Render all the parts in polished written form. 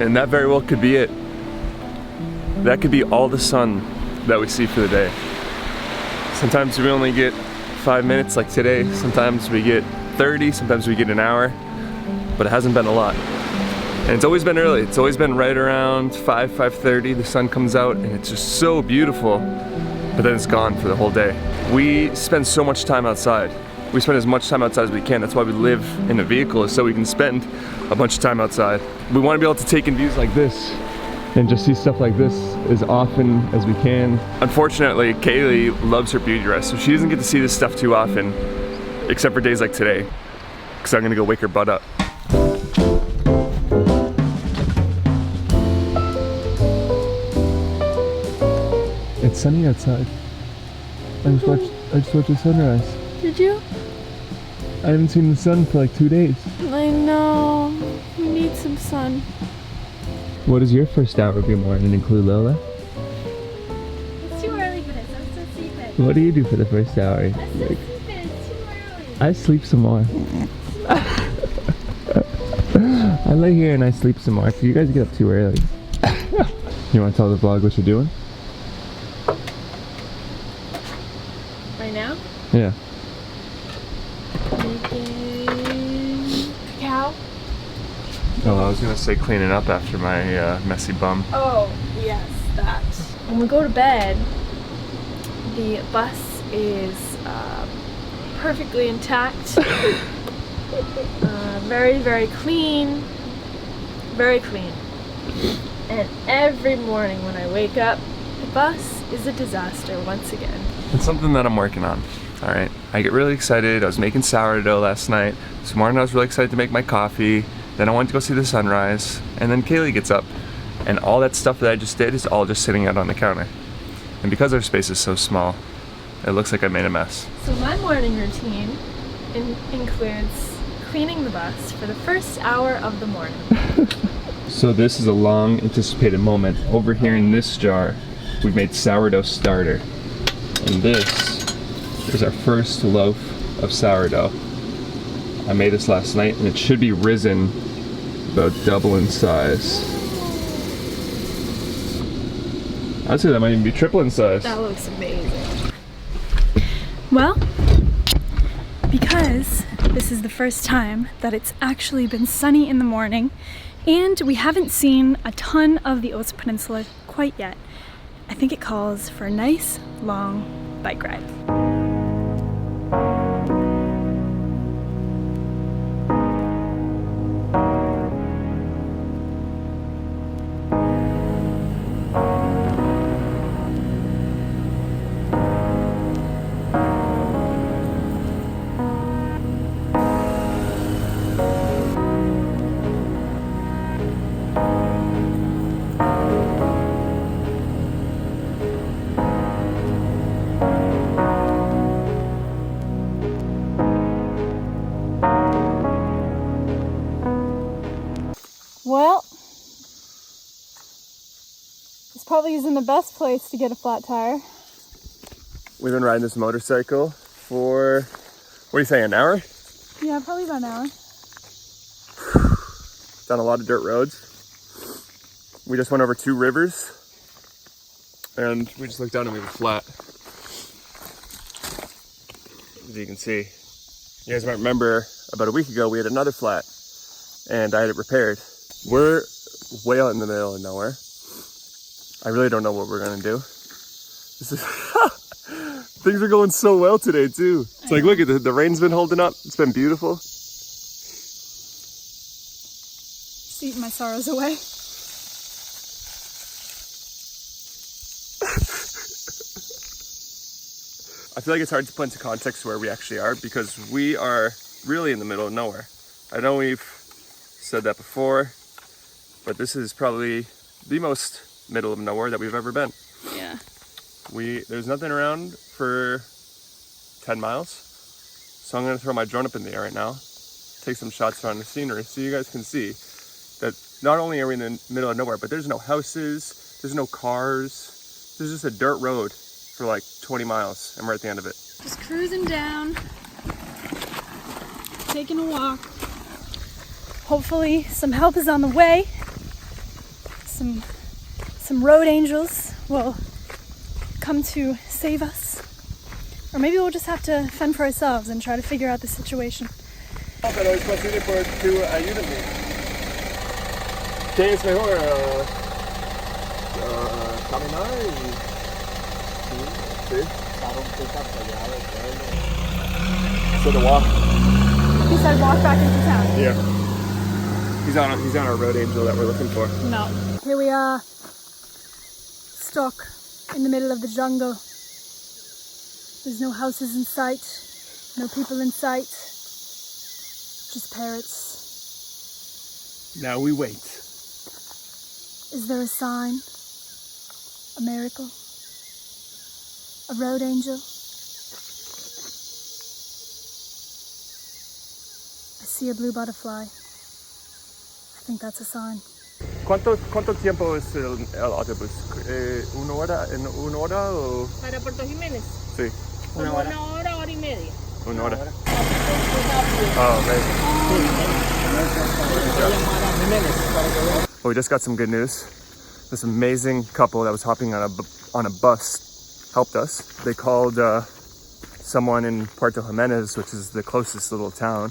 And that very well could be it. That could be all the sun that we see for the day. Sometimes we only get 5 minutes like today, sometimes we get 30, sometimes we get an hour, but it hasn't been a lot. And it's always been early, it's always been right around 5:30, the sun comes out and it's just so beautiful, but then it's gone for the whole day. We spend so much time outside. We spend as much time outside as we can. That's why we live in a vehicle, is so we can spend a bunch of time outside. We want to be able to take in views like this and just see stuff like this as often as we can. Unfortunately, Kaylee loves her beauty rest, so she doesn't get to see this stuff too often, except for days like today, because I'm gonna go wake her butt up. It's sunny outside. I just watched the sunrise. Did you? I haven't seen the sun for like 2 days. I know. We need some sun. What does your first hour of your morning include, Lola? It's too early for this. I'm still sleeping. What do you do for the first hour? I'm still sleeping. It's too early. I sleep some more. I lay here and I sleep some more. You guys get up too early. You want to tell the vlog what you're doing? Right now? Yeah. Making cacao. Oh, I was gonna say cleaning up after my messy bum. Oh, yes, that. When we go to bed, the bus is perfectly intact. Very, very clean. Very clean. And every morning when I wake up, the bus is a disaster once again. It's something that I'm working on. All right, I get really excited. I was making sourdough last night. This morning I was really excited to make my coffee. Then I wanted to go see the sunrise. And then Kaylee gets up. And all that stuff that I just did is all just sitting out on the counter. And because our space is so small, it looks like I made a mess. So my morning routine includes cleaning the bus for the first hour of the morning. So this is a long anticipated moment. Over here in this jar, we've made sourdough starter. And this is our first loaf of sourdough. I made this last night and it should be risen about double in size. I'd say that might even be triple in size. That looks amazing. Well, because this is the first time that it's actually been sunny in the morning and we haven't seen a ton of the Osa Peninsula quite yet, I think it calls for a nice, long bike ride. Well, this probably isn't the best place to get a flat tire. We've been riding this motorcycle for, what do you say, an hour? Yeah, probably about an hour. Done a lot of dirt roads. We just went over 2 rivers and we just looked down and we were flat. As you can see. You guys might remember about a week ago we had another flat and I had it repaired. We're way out in the middle of nowhere. I really don't know what we're gonna do. This is things are going so well today too. It's like, look at the rain's been holding up. It's been beautiful. Just eating my sorrows away. I feel like it's hard to put into context where we actually are because we are really in the middle of nowhere. I know we've said that before, but this is probably the most middle of nowhere that we've ever been. Yeah. There's nothing around for 10 miles. So I'm gonna throw my drone up in the air right now, take some shots around the scenery so you guys can see that not only are we in the middle of nowhere, but there's no houses, there's no cars, there's just a dirt road for like 20 miles and we're at the end of it. Just cruising down, taking a walk. Hopefully some help is on the way. some road angels will come to save us. Or maybe we'll just have to fend for ourselves and try to figure out the situation. Pero es posible por tu ayúdame. ¿Qué es mejor? Caminar y... Sí. So to walk. He said walk back into town. Yeah. He's on our road angel that we're looking for. No. Here we are, stuck in the middle of the jungle. There's no houses in sight, no people in sight, just parrots. Now we wait. Is there a sign? A miracle? A road angel? I see a blue butterfly. I think that's a sign. ¿Cuánto tiempo es el autobús? ¿Una hora? ¿En una hora o...? ¿Para Puerto Jiménez? Sí. Una hora, hora y media. Una hora. Oh, amazing. Well, we just got some good news. This amazing couple that was hopping on a bus helped us. They called someone in Puerto Jiménez, which is the closest little town,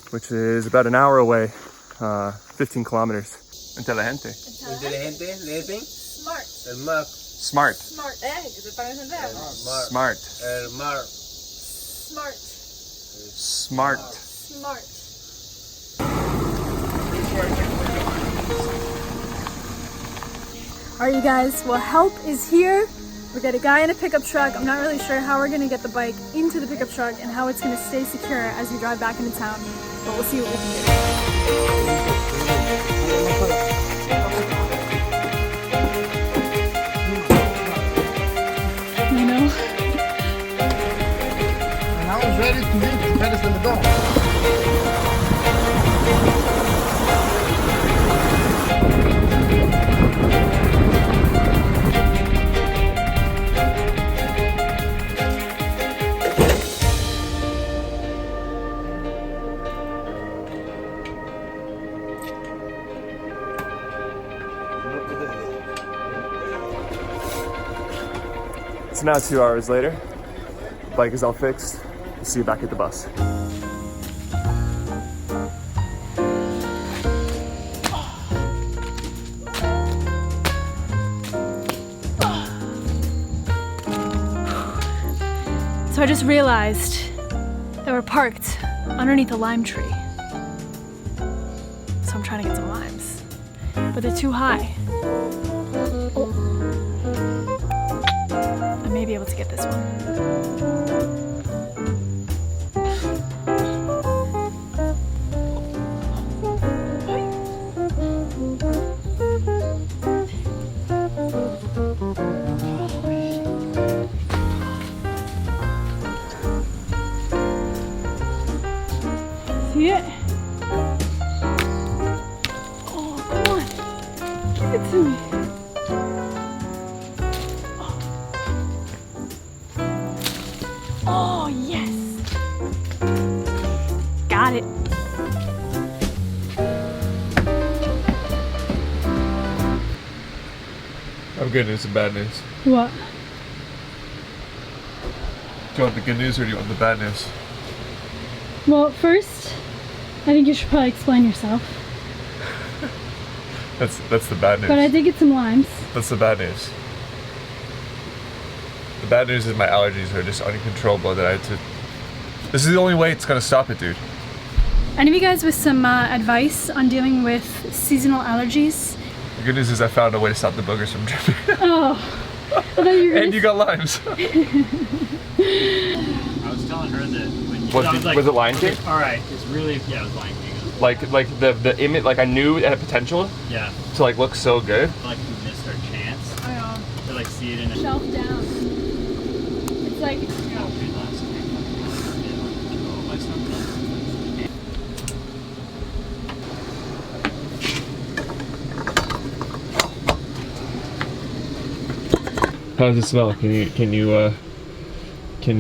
which is about an hour away, 15 kilometers. Inteligente. Inteligente, living. Smart. Smart. Smart. Que se parece en verbo. Smart. Smart. Smart. Smart. Alright, you guys, well, help is here. We got a guy in a pickup truck. I'm not really sure how we're gonna get the bike into the pickup truck and how it's gonna stay secure as we drive back into town, but we'll see what we can do. You know? And I was ready to leave the medicine to go. So now 2 hours later, bike is all fixed. We'll see you back at the bus. So I just realized that we're parked underneath a lime tree. So I'm trying to get some limes, but they're too high. Oh. I may be able to get this one. See it? Oh, come on. Give it to me. Oh, yes. Got it. I have good news and bad news. What? Do you want the good news or do you want the bad news? Well, first, I think you should probably explain yourself. That's the bad news. But I did get some limes. That's the bad news. The bad news is my allergies are just uncontrollable that I had to... This is the only way it's gonna stop it, dude. Any of you guys with some advice on dealing with seasonal allergies? The good news is I found a way to stop the boogers from dripping. Oh, I thought you were gonna... And you got limes. I was telling her that when Was it Lion King? All right, it's really it was Lion King. Like the image, like I knew it had potential Yeah, to like look so good. like we missed our chance I know. to like see it in a Shelf down. It's like... How does it smell? Can you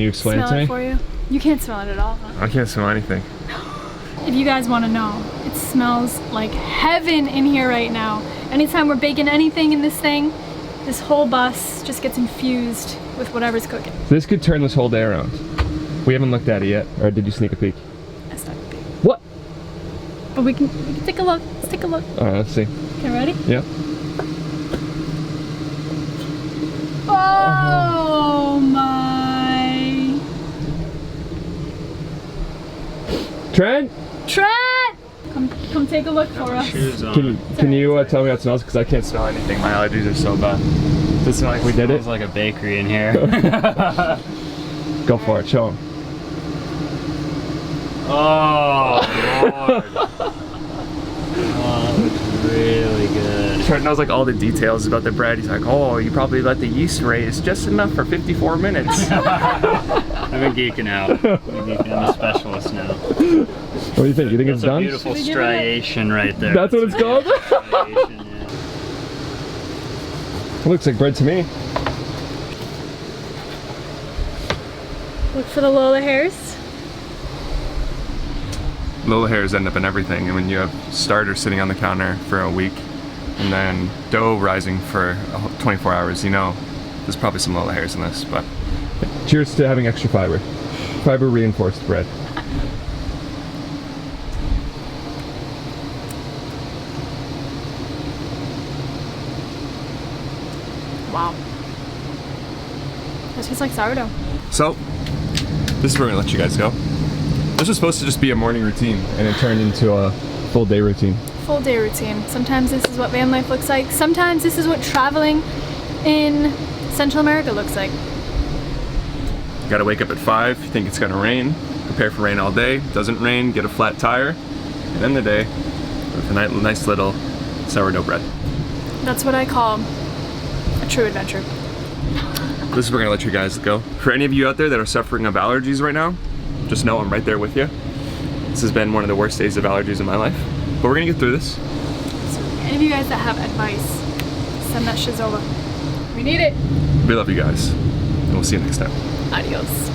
explain Smell it for you? You can't smell it at all, huh? I can't smell anything. If you guys want to know, it smells like heaven in here right now. Anytime we're baking anything in this thing, this whole bus just gets infused with whatever's cooking. This could turn this whole day around. We haven't looked at it yet, or did you sneak a peek? That's not big. What? But we can take a look. Let's take a look. Alright, let's see. Okay, ready? Yeah. Oh my. Trent? Trent! Come take a look for us. Shoes on. Can you tell me how it smells? Because I can't smell anything. My allergies are so bad. Does it smell like we did it? Smells like a bakery in here. Go for it, show him. Oh, Lord. Oh, that looks really good. Trent knows like all the details about the bread. He's like, oh, you probably let the yeast raise just enough for 54 minutes. I've been geeking out. I'm a specialist now. What do you think? You think it's That's a done? beautiful striation right there. That's what it's called? Striation, yeah. It looks like bread to me. Look for the Lola hairs. Lola hairs end up in everything. And when you have starters sitting on the counter for a week and then dough rising for 24 hours, you know there's probably some Lola hairs in this. But cheers to having extra fiber. Fiber reinforced bread. Wow. That tastes like sourdough. So, this is where we're gonna let you guys go. This was supposed to just be a morning routine, and it turned into a full day routine. Full day routine. Sometimes this is what van life looks like. Sometimes this is what traveling in Central America looks like. You gotta wake up at 5, you think it's gonna rain, prepare for rain all day, doesn't rain, get a flat tire, and end the day with a nice little sourdough bread. That's what I call a true adventure. This is where we're gonna let you guys go. For any of you out there that are suffering of allergies right now, just know I'm right there with you. This has been one of the worst days of allergies in my life, but we're gonna get through this. So any of you guys that have advice, send that shiz over. We need it. We love you guys, and we'll see you next time. Adios.